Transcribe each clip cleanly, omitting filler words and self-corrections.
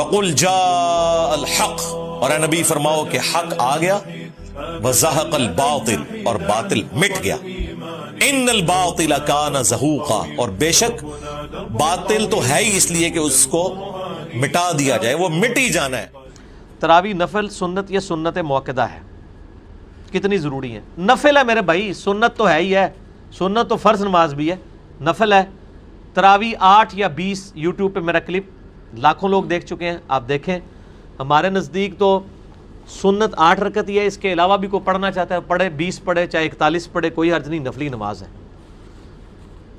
وقل جاء الحق، اور اے نبی فرماؤ کہ حق آ گیا، وزہق الباطل، اور باطل مٹ گیا، ان الباطل کان زہوقا، اور بے شک باطل تو ہے ہی اس لیے کہ اس کو مٹا دیا جائے، وہ مٹ ہی جانا ہے۔ تراویح نفل سنت یا سنت موقدہ ہے؟ کتنی ضروری ہے؟ نفل ہے میرے بھائی، سنت تو ہے ہی ہے، سنت تو فرض نماز بھی ہے، نفل ہے۔ تراویح 8 یا 20 یوٹیوب پہ میرا کلپ لاکھوں لوگ دیکھ چکے ہیں، آپ دیکھیں۔ ہمارے نزدیک تو سنت 8 رکعت ہی ہے، اس کے علاوہ بھی کوئی پڑھنا چاہتا ہے پڑھے، 20 پڑھے، چاہے 41 پڑھے، کوئی حرج نہیں، نفلی نماز ہے۔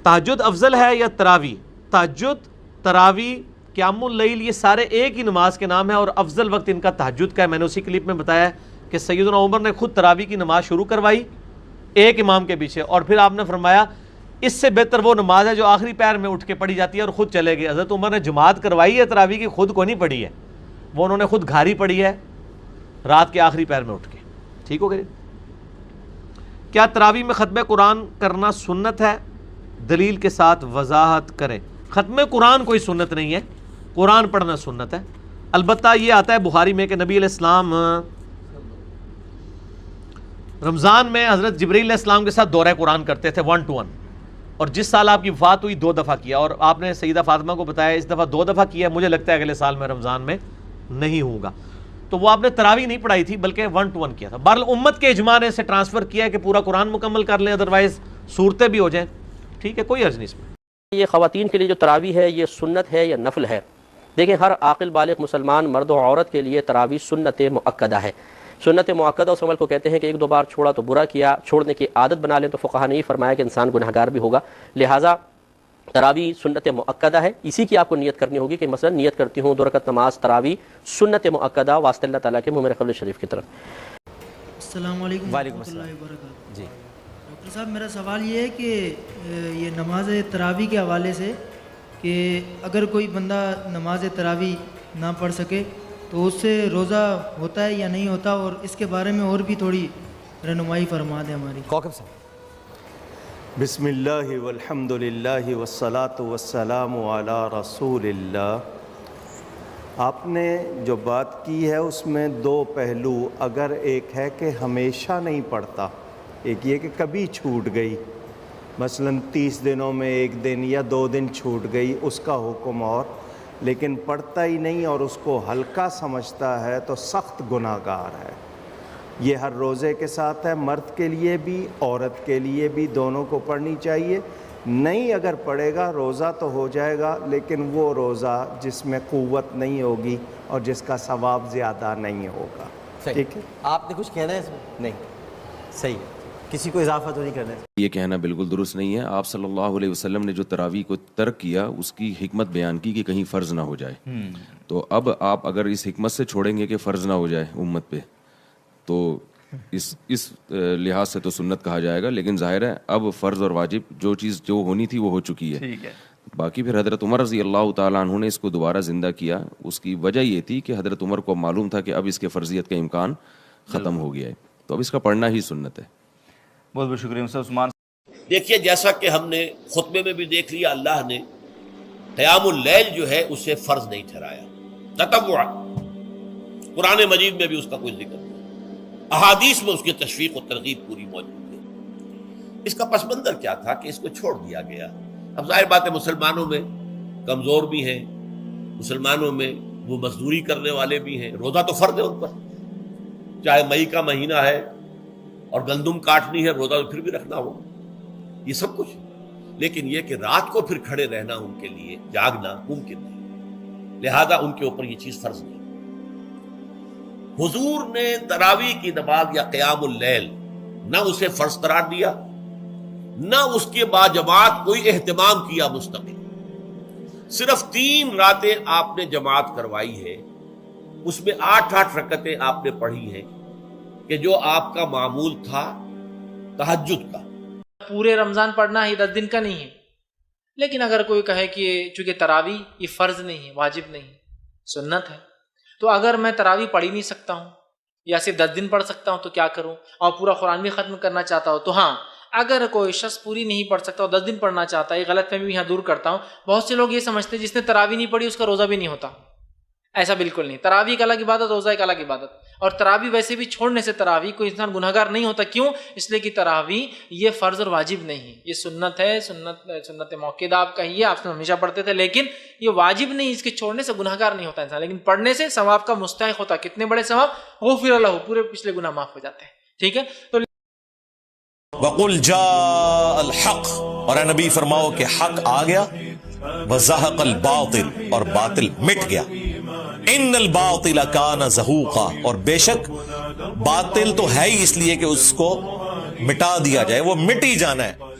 تہجد افضل ہے یا تراویح؟ تہجد، تراویح، قیام اللیل، یہ سارے ایک ہی نماز کے نام ہیں، اور افضل وقت ان کا تہجد کا ہے۔ میں نے اسی کلپ میں بتایا ہے کہ سیدنا عمر نے خود تراویح کی نماز شروع کروائی ایک امام کے پیچھے، اور پھر آپ نے فرمایا اس سے بہتر وہ نماز ہے جو آخری پہر میں اٹھ کے پڑھی جاتی ہے، اور خود چلے گئے۔ حضرت عمر نے جماعت کروائی ہے تراویح کی، خود کو نہیں پڑھی ہے، وہ انہوں نے خود گھاری پڑھی ہے رات کے آخری پہر میں اٹھ کے۔ ٹھیک ہو گیا؟ کیا تراویح میں ختم قرآن کرنا سنت ہے؟ دلیل کے ساتھ وضاحت کریں۔ ختم قرآن کوئی سنت نہیں ہے، قرآن پڑھنا سنت ہے۔ البتہ یہ آتا ہے بخاری میں کہ نبی علیہ السلام رمضان میں حضرت جبرائیل علیہ السلام کے ساتھ دورہ قرآن کرتے تھے 1 to 1، اور جس سال آپ کی وفات ہوئی 2 دفعہ کیا، اور آپ نے سیدہ فاطمہ کو بتایا اس دفعہ 2 دفعہ کیا، مجھے لگتا ہے اگلے سال میں رمضان میں نہیں ہوں گا۔ تو وہ آپ نے تراویح نہیں پڑھائی تھی بلکہ 1 to 1 کیا تھا۔ بہرحال امت کے اجماع نے اسے ٹرانسفر کیا ہے کہ پورا قرآن مکمل کر لیں، ادروائز صورتیں بھی ہو جائیں۔ ٹھیک ہے، کوئی عرض نہیں اس میں۔ یہ خواتین کے لیے جو تراویح ہے یہ سنت ہے یا نفل ہے؟ دیکھیں، ہر عاقل بالغ مسلمان مرد و عورت کے لیے تراویح سنت مؤکدہ ہے۔ سنت مؤکدہ اس عمل کو کہتے ہیں کہ ایک 2 بار چھوڑا تو برا کیا، چھوڑنے کی عادت بنا لیں تو فقہا نے یہ فرمایا کہ انسان گنہگار بھی ہوگا، لہٰذا تراویح سنت مؤکدہ ہے۔ اسی کی آپ کو نیت کرنی ہوگی کہ مثلا نیت کرتی ہوں 2 رکعت نماز تراویح سنت مؤکدہ واسطہ اللہ تعالیٰ کے منہ قبل شریف کی طرف۔ السلام علیکم ورحمۃ اللہ وبرکاتہ۔ جی ڈاکٹر صاحب، میرا سوال یہ ہے کہ یہ نماز تراویح کے حوالے سے کہ اگر کوئی بندہ نماز تراویح نہ پڑھ سکے تو اس سے روزہ ہوتا ہے یا نہیں ہوتا، اور اس کے بارے میں اور بھی تھوڑی رہنمائی فرما دیں ہماری۔ کوکب صاحب۔ بسم اللہ والحمد للہ والصلاة والسلام علی رسول اللہ۔ آپ نے جو بات کی ہے اس میں 2 پہلو، اگر ایک ہے کہ ہمیشہ نہیں پڑھتا، ایک یہ کہ کبھی چھوٹ گئی، مثلا 30 دنوں میں 1 دن یا 2 دن چھوٹ گئی، اس کا حکم اور، لیکن پڑھتا ہی نہیں اور اس کو ہلکا سمجھتا ہے تو سخت گناہ گار ہے۔ یہ ہر روزے کے ساتھ ہے، مرد کے لیے بھی عورت کے لیے بھی، دونوں کو پڑھنی چاہیے۔ نہیں اگر پڑھے گا روزہ تو ہو جائے گا، لیکن وہ روزہ جس میں قوت نہیں ہوگی اور جس کا ثواب زیادہ نہیں ہوگا۔ ٹھیک ہے، آپ نے کچھ کہنا ہے اس میں؟ نہیں، صحیح ہے، کسی کو اضافہ تو نہیں کرنا ہے۔ یہ کہنا بالکل درست نہیں ہے۔ آپ صلی اللہ علیہ وسلم نے جو تراویح کو ترک کیا اس کی حکمت بیان کی کہ کہیں فرض نہ ہو جائے، تو اب آپ اگر اس حکمت سے چھوڑیں گے کہ فرض نہ ہو جائے امت پہ، تو اس لحاظ سے تو سنت کہا جائے گا، لیکن ظاہر ہے اب فرض اور واجب جو چیز جو ہونی تھی وہ ہو چکی ہے۔ باقی پھر حضرت عمر رضی اللہ تعالیٰ عنہ نے اس کو دوبارہ زندہ کیا، اس کی وجہ یہ تھی کہ حضرت عمر کو معلوم تھا کہ اب اس کے فرضیت کا امکان ختم ہو گیا ہے، تو اب اس کا پڑھنا ہی سنت ہے۔ بہت بہت شکریہ مستر عثمان۔ دیکھیے، جیسا کہ ہم نے خطبے میں بھی دیکھ لیا، اللہ نے قیام اللیل جو ہے اسے فرض نہیں ٹھہرایا، تطوع۔ قرآن مجید میں بھی اس کا کوئی ذکر نہیں، احادیث میں اس کی تشویق و ترغیب پوری موجود ہے۔ اس کا پس منظر کیا تھا کہ اس کو چھوڑ دیا گیا۔ اب ظاہر بات ہے مسلمانوں میں کمزور بھی ہیں، مسلمانوں میں وہ مزدوری کرنے والے بھی ہیں، روزہ تو فرض ہے ان پر، چاہے مئی کا مہینہ ہے اور گندم کاٹنی ہے، روزہ تو پھر بھی رکھنا ہوگا، یہ سب کچھ، لیکن یہ کہ رات کو پھر کھڑے رہنا ان کے لیے، جاگنا ممکن نہیں، لہذا ان کے اوپر یہ چیز فرض نہیں۔ حضور نے تراویح کی نماز یا قیام اللیل نہ اسے فرض قرار دیا، نہ اس کے بعد جماعت کوئی اہتمام کیا مستقل، صرف 3 راتیں آپ نے جماعت کروائی ہے، اس میں 8 رکعتیں آپ نے پڑھی ہیں کہ جو آپ کا معمول تھا تہجد کا۔ پورے رمضان پڑھنا ہی 10 دن کا نہیں ہے، لیکن اگر کوئی کہے کہ چونکہ تراویح یہ فرض نہیں ہے، واجب نہیں، سنت ہے، تو اگر میں تراویح پڑھ ہی نہیں سکتا ہوں یا صرف 10 دن پڑھ سکتا ہوں تو کیا کروں، اور پورا قرآن بھی ختم کرنا چاہتا ہوں تو ہاں، اگر کوئی شخص پوری نہیں پڑھ سکتا اور 10 دن پڑھنا چاہتا ہے، یہ غلط فہمی بھی یہاں دور کرتا ہوں۔ بہت سے لوگ یہ سمجھتے ہیں جس نے تراویح نہیں پڑھی اس کا روزہ بھی نہیں ہوتا، ایسا بالکل نہیں. تراویح ایک الگ عبادت, روزہ ایک الگ عبادت. اور تراویح ویسے بھی چھوڑنے سے تراویح کوئی انسان گناہگار نہیں ہوتا. کیوں؟ اس لیے کہ تراویح یہ فرض اور واجب نہیں ہے, یہ سنت ہے, سنت موقدہ آپ کہیے, آپ سے ہمیشہ پڑھتے تھے, لیکن یہ واجب نہیں, اس کے چھوڑنے سے گناہگار نہیں ہوتا انسان, لیکن پڑھنے سے ثواب کا مستحق ہوتا. کتنے بڑے ثواب؟ غفر لہ, پورے پچھلے گناہ معاف ہو جاتے ہیں. ٹھیک ہے, تو وَقُلْ جَاءَ الْحَقُ, اور اے نبی فرماؤ کہ حق آ گیا, وَزَهَقَ الْبَاطِلُ, اور باطل مٹ گیا. ان الباطل کان زہوقا, اور بے شک باطل تو ہے ہی اس لیے کہ اس کو مٹا دیا جائے, وہ مٹ ہی جانا ہے.